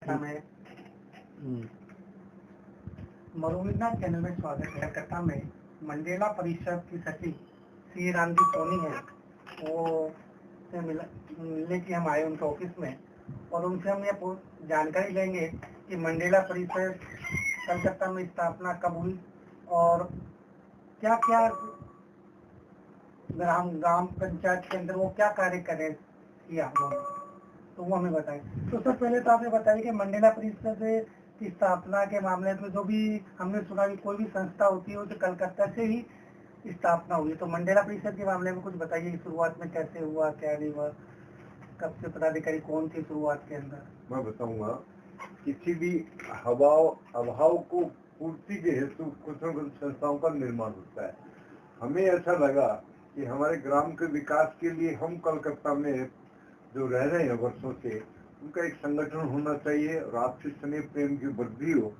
में मरुनिका चैनल में स्वागत है। कलकत्ता में मंडेला परिषद की सचिव श्री रामजी सोनी है, वो से मिलने की हम आए उनके ऑफिस में और उनसे हम ये जानकारी लेंगे कि मंडेला परिषद कलकत्ता में स्थापना कब हुई और क्या क्या ग्राम पंचायत के अंदर वो क्या कार्य करे किया तो वो हमें बताएं। तो सबसे पहले तो आपने बताया कि मंडेला परिषद की स्थापना के मामले में जो भी हमने सुना कि कोई भी संस्था होती है तो कलकत्ता से ही स्थापना हुई, तो मंडेला परिषद के मामले में कुछ बताइए, शुरुआत में कैसे हुआ, क्या नहीं हुआ, कब से पदाधिकारी कौन थी शुरुआत के अंदर। मैं बताऊंगा। किसी भी अभाव को पूर्ति के हेतु कुछ न कुछ संस्थाओं का निर्माण होता है। हमें ऐसा लगा कि हमारे ग्राम के विकास के लिए हम कलकत्ता में जो रह रहे हैं वर्षों से, उनका एक संगठन होना चाहिए और आपसी स्नेह प्रेम की वृद्धि हो।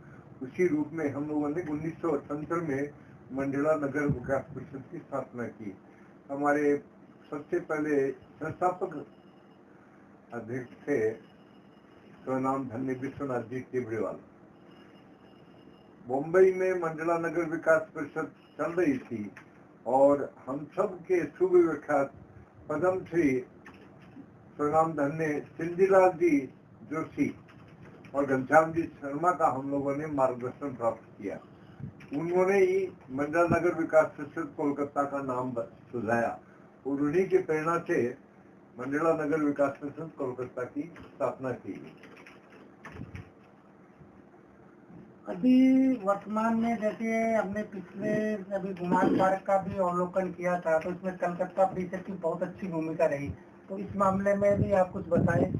उसी रूप में हम लोगों ने 1978 में मंडेला नगर विकास परिषद की स्थापना की। हमारे सबसे पहले संस्थापक अध्यक्ष थे स्वनाम धन्य विश्वनाथ जी टिबरेवाल। मुंबई में मंडला नगर विकास परिषद चल रही थी और हम सब के सुविख्यात पद्म श्री स्वनाम धन्य सिंधीलाल जी जोशी और घनश्याम जी शर्मा का हम लोगों ने मार्गदर्शन प्राप्त किया। उन्होंने ही मंडला नगर विकास परिषद कोलकाता का नाम सुझाया और उन्हीं की प्रेरणा से मंडला नगर विकास परिषद कोलकाता की स्थापना की। अभी वर्तमान में जैसे हमने पिछले अभी गुमान पार्क का भी अवलोकन किया था, तो इसमें कलकत्ता परिषद की बहुत अच्छी भूमिका रही, तो इस मामले में भी आप कुछ बताएं।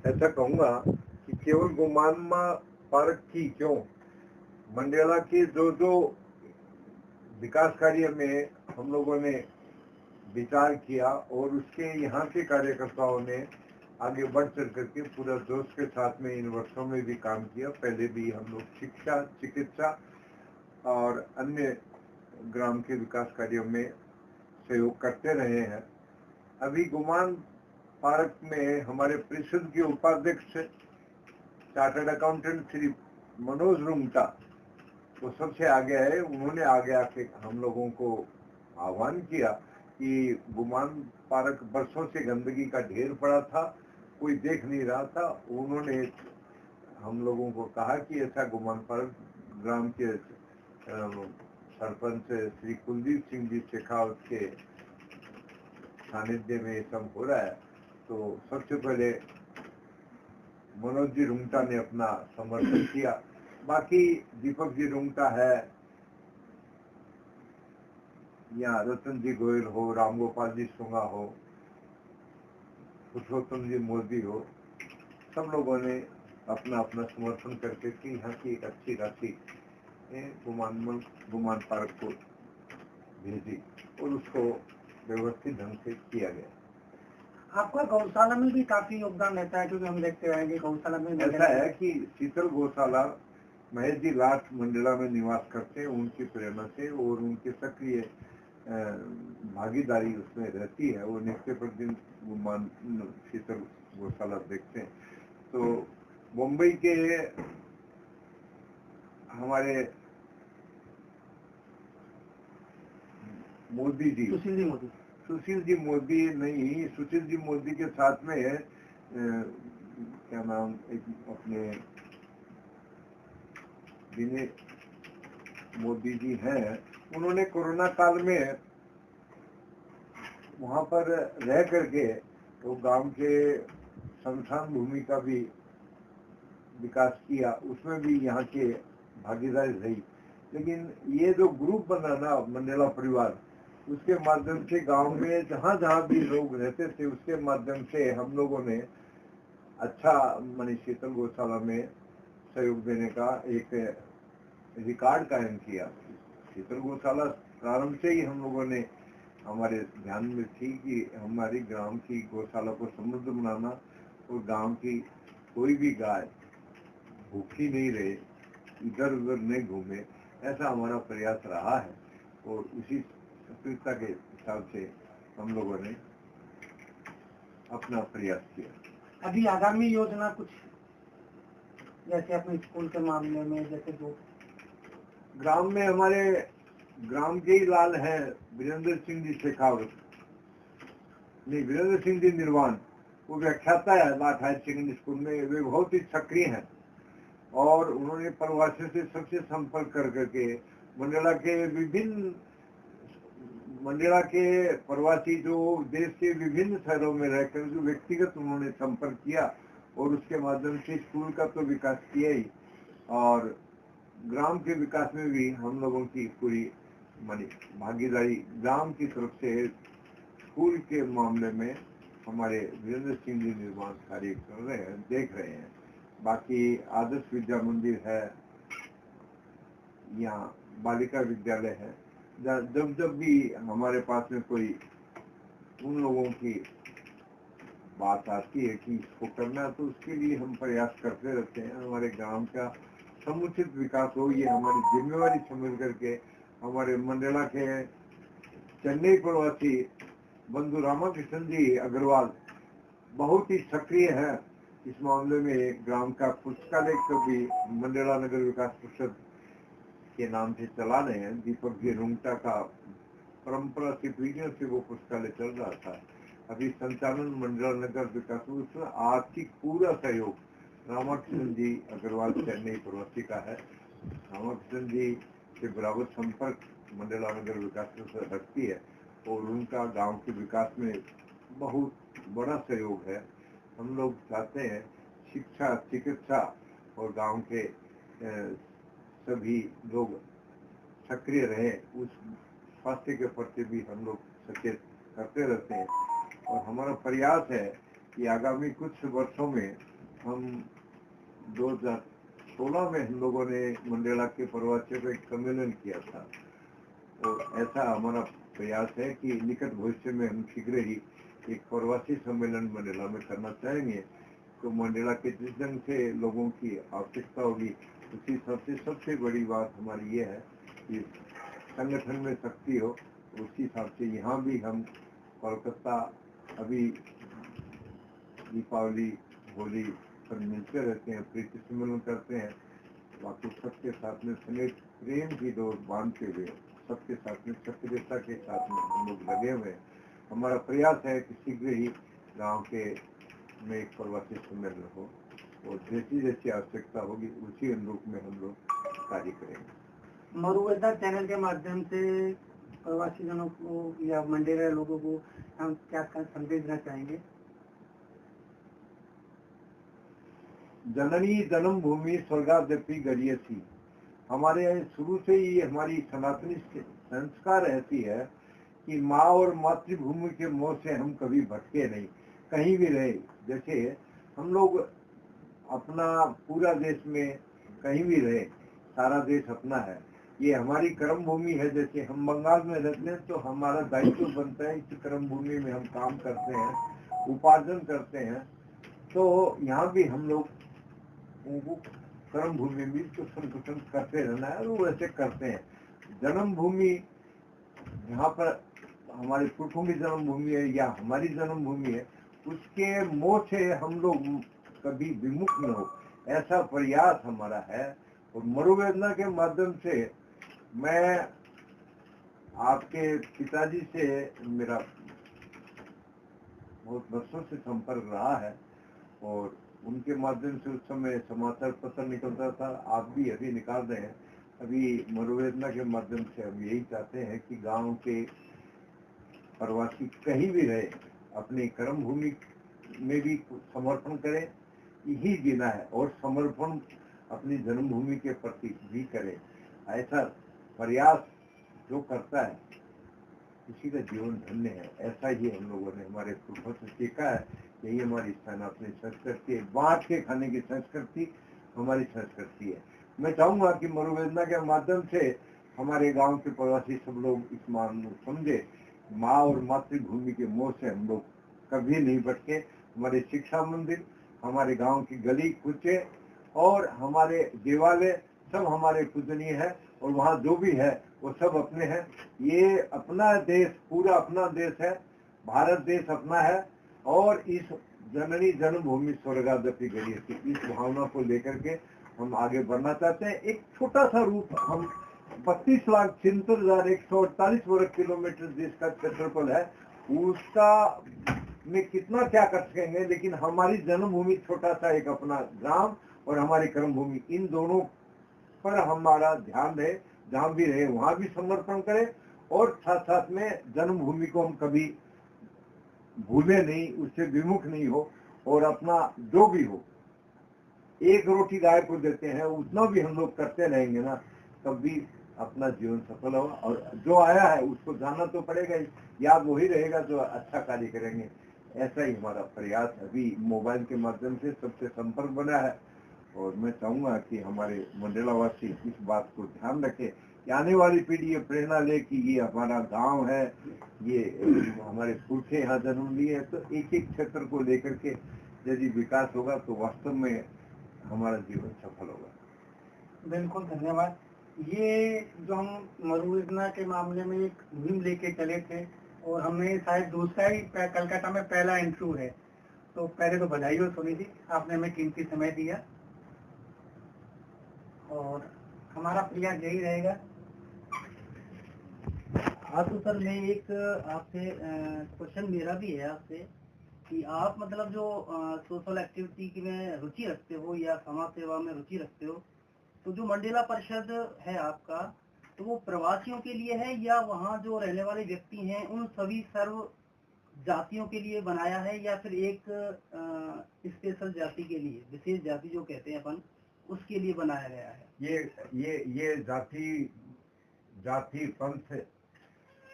ऐसा कहूँगा कि केवल गुमानमा पार्क की क्यों, मंडेला के जो विकास कार्य में हम लोगों ने विचार किया और उसके यहाँ के कार्यकर्ताओं ने आगे बढ़ चढ़ करके पूरा जोश के साथ में इन वर्षों में भी काम किया। पहले भी हम लोग शिक्षा, चिकित्सा और अन्य ग्राम के विकास कार्यों में सहयोग करते रहे हैं। अभी गुमान पार्क में हमारे परिषद के उपाध्यक्ष चार्टर्ड अकाउंटेंट श्री मनोज रुंगटा वो सबसे आगे आए। उन्होंने आगे आके हम लोगों को आह्वान किया कि गुमान पार्क बरसों से गंदगी का ढेर पड़ा था, कोई देख नहीं रहा था। उन्होंने हम लोगों को कहा कि ऐसा गुमान पार्क ग्राम के सरपंच श्री कुलदीप सिंह जी शेखावत के सानिध्य में सब हो रहा है, तो सबसे पहले मनोज जी रुंगटा ने अपना समर्थन किया। बाकी दीपक जी रुंगटा है या रतन जी गोयल हो, राम गोपाल जी सुंगा हो, पुरुषोत्तम जी मोदी हो, सब लोगों ने अपना अपना समर्थन करके की यहाँ की एक अच्छी राशि गुमान पार्क को भेजी और उसको व्यवस्थित ढंग से किया गया। आपका गौशाला में भी काफी योगदान रहता है, क्योंकि हम देखते हैं कि गौशाला में ऐसा है कि शीतल गौशाला महेश जी लास्ट मंडला में निवास करते हैं, उनकी प्रेरणा से और उनकी सक्रिय भागीदारी उसमें रहती है। वो नित्य प्रतिदिन शीतल गौशाला देखते हैं। तो मुंबई के हमारे मोदी जी, सुशील जी मोदी नहीं, सुशील जी मोदी के साथ में क्या नाम एक अपने विनय मोदी जी हैं, उन्होंने कोरोना काल में वहाँ पर रह करके तो गांव के संस्थान भूमि का भी विकास किया, उसमें भी यहाँ के भागीदारी रही। लेकिन ये जो ग्रुप बना ना मंडेला परिवार, उसके माध्यम से गांव में जहाँ जहाँ भी लोग रहते थे उसके माध्यम से हम लोगों ने अच्छा मनी शीतल गौशाला में सहयोग देने का एक रिकॉर्ड कायम किया। शीतल गौशाला प्रारंभ से ही हम लोगों ने हमारे ध्यान में थी कि हमारी ग्राम की गौशाला को समृद्ध बनाना और गांव की कोई भी गाय भूखी नहीं रहे, इधर उधर नहीं घूमे, ऐसा हमारा प्रयास रहा है और उसी सक्रियता के हिसाब से हम लोगों ने अपना प्रयास किया। अभी आगामी योजना कुछ जैसे अपने स्कूल के मामले में, जैसे जो ग्राम में हमारे ग्राम के ही लाल हैं वीरेंद्र सिंह जी शेखावत, नहीं वीरेंद्र सिंह जी निर्वाण, वो व्याख्याता है लाट हायर सेकेंडरी स्कूल में। वे बहुत ही सक्रिय हैं और उन्होंने प्रवासियों से सबसे संपर्क कर करके मंडेला के प्रवासी जो देश के विभिन्न शहरों में रहकर जो व्यक्तिगत उन्होंने संपर्क किया और उसके माध्यम से स्कूल का तो विकास किया ही, और ग्राम के विकास में भी हम लोगों की पूरी भागीदारी ग्राम की तरफ से स्कूल के मामले में हमारे वीरेंद्र सिंह जी निर्माण कार्य कर रहे हैं, देख रहे हैं। बाकी आदर्श विद्या मंदिर है, यहाँ बालिका विद्यालय है, जब भी हमारे पास में कोई उन लोगों की बात आती है कि इसको करना है, तो उसके लिए हम प्रयास करते रहते हैं। हमारे ग्राम का समुचित विकास हो, ये हमारी जिम्मेवारी समझ करके हमारे मंडेला के चेन्नई प्रवासी बंधु रामाकृष्ण जी अग्रवाल बहुत ही सक्रिय है इस मामले में। ग्राम का पुस्तकालय को भी मंडेला नगर विकास परिषद के नाम से चला रहे हैं। दीपक जी रुंगटा का परंपरा से पीढ़ियों से वो पुस्तकालय चल रहा था। अभी संचालन मंडला नगर विकास, उसमें आर्थिक पूरा सहयोग रामाकृष्ण जी अग्रवाल चेन्नई प्रवासी का है। रामाकृष्ण जी के बराबर संपर्क मंडला नगर विकास परिषद रखती है और उनका गांव के विकास में बहुत बड़ा सहयोग है। हम लोग चाहते हैं शिक्षा, चिकित्सा और गांव के सभी लोग सक्रिय रहे, उस स्वास्थ्य के प्रति भी हम लोग सचेत करते रहते हैं। और हमारा प्रयास है कि आगामी कुछ वर्षों में हम 2016 में हम लोगों ने मंडेला के प्रवासियों का एक सम्मेलन किया था, और ऐसा हमारा प्रयास है कि निकट भविष्य में हम शीघ्र ही एक प्रवासी सम्मेलन मंडेला में करना चाहेंगे। तो मंडेला के जिस ढंग से लोगों की आवश्यकता होगी, उसी सबसे बड़ी बात हमारी ये है कि संगठन में शक्ति हो। उसी हिसाब से यहाँ भी हम कोलकाता अभी दीपावली होली पर मिलते रहते हैं, प्रीति सम्मेलन करते हैं। बाकी सबके साथ में स्नेह प्रेम की डोर बांधते हुए सबके साथ में सक्रियता के साथ में हम लोग लगे हुए हैं। हमारा प्रयास है कि शीघ्र ही गांव के में एक प्रवासी सम्मेलन हो और जैसी जैसी आवश्यकता होगी उसी अनुरूप में हम लोग कार्य करेंगे। मरुवेदा चैनल के माध्यम से प्रवासी जनों को या मंडेला लोगों को हम क्या संदेश देना चाहेंगे? जननी जन्मभूमि स्वर्गादपि गरीयसी, हमारे शुरू से ही हमारी सनातनी संस्कार रहती है कि माँ और मातृभूमि के मोह से हम कभी भटके नहीं, कहीं भी रहे। जैसे हम लोग अपना पूरा देश में कहीं भी रहे, सारा देश अपना है, ये हमारी कर्म भूमि है। जैसे हम बंगाल में रहते हैं तो हमारा दायित्व बनता है इस कर्म भूमि में हम काम करते हैं, उपार्जन करते हैं। तो यहाँ भी हम लोग उनको कर्म भूमि में तो संकुचन करते रहना है और वो वैसे करते हैं। जन्मभूमि यहाँ पर हमारे पुरखों की जन्मभूमि है या हमारी जन्मभूमि है, उसके मोह से हम लोग कभी विमुख न हो, ऐसा प्रयास हमारा है। और मरुवेदना के माध्यम से मैं आपके पिताजी से मेरा बहुत वर्षों से संपर्क रहा है और उनके माध्यम से उस समय समाचार पत्र निकलता था, आप भी अभी निकाल रहे हैं। अभी मरुवेदना के माध्यम से हम यही चाहते हैं कि गांव के प्रवासी कहीं भी रहे, अपनी कर्म भूमि में भी समर्पण करें, यही जीना है और समर्पण अपनी जन्मभूमि के प्रति भी करें। ऐसा प्रयास जो करता है किसी का जीवन धन्य है। ऐसा ही हम लोगों ने हमारे पुरखों से सीखा है, यही हमारी सनातनी संस्कृति है। बांट के खाने की संस्कृति हमारी संस्कृति है। मैं चाहूंगा कि मरुवेदना के माध्यम से हमारे गांव के प्रवासी सब लोग इस मान को समझे, माँ और मातृभूमि के मोह से हम लोग कभी नहीं भटके। हमारे शिक्षा मंदिर, हमारे गांव की गली कूचे और हमारे देवालय सब हमारे पूजनीय है और वहाँ जो भी है वो सब अपने हैं। ये अपना देश, पूरा अपना देश है, भारत देश अपना है। और इस जननी जन्मभूमि स्वर्गादपि गरीयसी, इस भावना को लेकर के हम आगे बढ़ना चाहते हैं। एक छोटा सा रूप, हम 32,76,148 वर्ग किलोमीटर जिसका क्षेत्रफल है, उसका में कितना क्या कर सकेंगे, लेकिन हमारी जन्मभूमि छोटा सा एक अपना ग्राम और हमारी कर्मभूमि, इन दोनों पर हमारा ध्यान रहे, जहां भी रहे वहां भी समर्पण करें, और साथ साथ में जन्मभूमि को हम कभी भूले नहीं, उससे विमुख नहीं हो, और अपना जो भी हो, एक रोटी गाय को देते हैं उतना भी हम लोग करते रहेंगे ना, तब भी अपना जीवन सफल होगा। और जो आया है उसको जानना तो पड़ेगा ही, याद वही रहेगा जो अच्छा कार्य करेंगे। ऐसा ही हमारा प्रयास अभी मोबाइल के माध्यम से सबसे संपर्क बना है, और मैं चाहूंगा कि हमारे मंडेलावासी इस बात को ध्यान रखें कि आने वाली पीढ़ी ये प्रेरणा ले कि ये हमारा गांव है, ये हमारे पुरखे यहाँ जन्म लिए, तो एक एक क्षेत्र को लेकर के यदि विकास होगा तो वास्तव में हमारा जीवन सफल होगा। बिल्कुल, धन्यवाद। ये जो हम मरु योजना के मामले में एक मुहिम लेके चले थे, और हमें शायद दूसरा ही कलकत्ता में पहला इंटरव्यू है, तो पहले तो बधाई हो सोनी जी, आपने हमें कीमती समय दिया, और हमारा प्रयास यही रहेगा। हाँ तो सर, मैं एक आपसे क्वेश्चन मेरा भी है आपसे, कि आप मतलब जो सोशल एक्टिविटी में रुचि रखते हो या समाज सेवा में रुचि रखते हो, तो जो मंडेला परिषद है आपका, तो वो प्रवासियों के लिए है या वहाँ जो रहने वाले व्यक्ति हैं उन सभी सर्व जातियों के लिए बनाया है, या फिर एक स्पेशल जाति के लिए, विशेष जाति जो कहते हैं अपन, उसके लिए बनाया गया है? ये जाति पंथ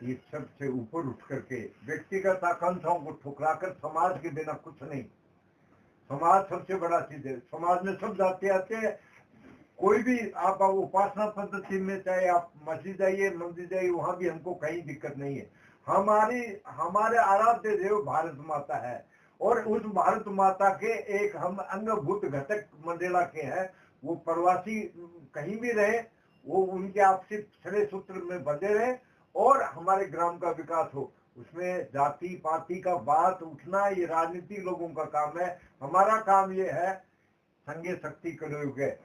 ये सबसे ऊपर उठ करके व्यक्तिगत आकांक्षाओं को ठुकराकर समाज के बिना कुछ नहीं। समाज सबसे बड़ा चीज है। समाज में सब जाते आते हैं, कोई भी आप उपासना पद्धति में, चाहे आप मस्जिद जाइए, मंदिर जाइए, वहां भी हमको कहीं दिक्कत नहीं है। हमारे आराध्य देव भारत माता है, और उस भारत माता के एक हम अंगभूत घटक मंडेला के हैं। वो प्रवासी कहीं भी रहे, वो उनके आपसी छड़े सूत्र में बंधे रहे, और हमारे ग्राम का विकास हो। उसमें जाति पाति का बात उठना ये राजनीति लोगों का काम है। हमारा काम ये है संगे शक्ति करोगे,